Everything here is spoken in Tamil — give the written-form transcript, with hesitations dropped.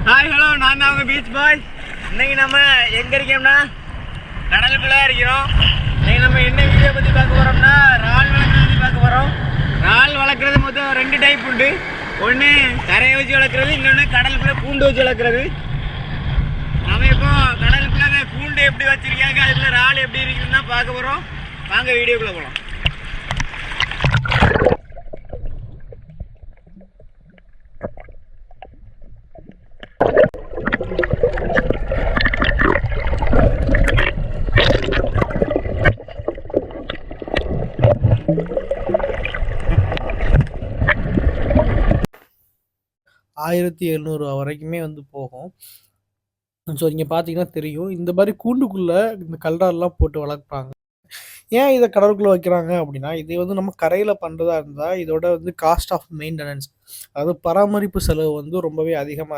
ஹாய் ஹலோ, நான் தான் அவங்க பீச் பாய். இன்னைக்கு நம்ம எங்கே இருக்கோம்னா கடலுக்குள்ளே இருக்கிறோம். இன்னைக்கு நம்ம என்ன வீடியோ பற்றி பார்க்க போகிறோம்னா இறால் வளர்க்குறது பற்றி பார்க்க போகிறோம். இறால் வளர்க்குறது மொத்தம் 2 டைப் உண்டு. ஒன்று கரையை வச்சு வளர்க்குறது, இன்னொன்று கடலுக்குள்ளே கூண்டு வச்சு வளர்க்குறது. நம்ம இப்போ கடலுக்குள்ளே கூண்டு எப்படி வச்சுருக்காங்க, அதுக்குள்ளே இறால் எப்படி இருக்குதுன்னு தான் பார்க்க போகிறோம். வாங்க வீடியோக்குள்ளே போகலாம். 1700 வரைக்குமே வந்து போகும். ஸோ இங்கே பார்த்தீங்கன்னா தெரியும், இந்த மாதிரி கூண்டுக்குள்ளே இந்த கல்றால்லாம் போட்டு வளர்ப்பாங்க. ஏன் இதை கடலுக்குள்ளே வைக்கிறாங்க அப்படின்னா, இதை வந்து நம்ம கரையில் பண்ணுறதா இருந்தால் இதோட வந்து காஸ்ட் ஆஃப் மெயின்டெனன்ஸ், அதாவது பராமரிப்பு செலவு வந்து ரொம்பவே அதிகமாக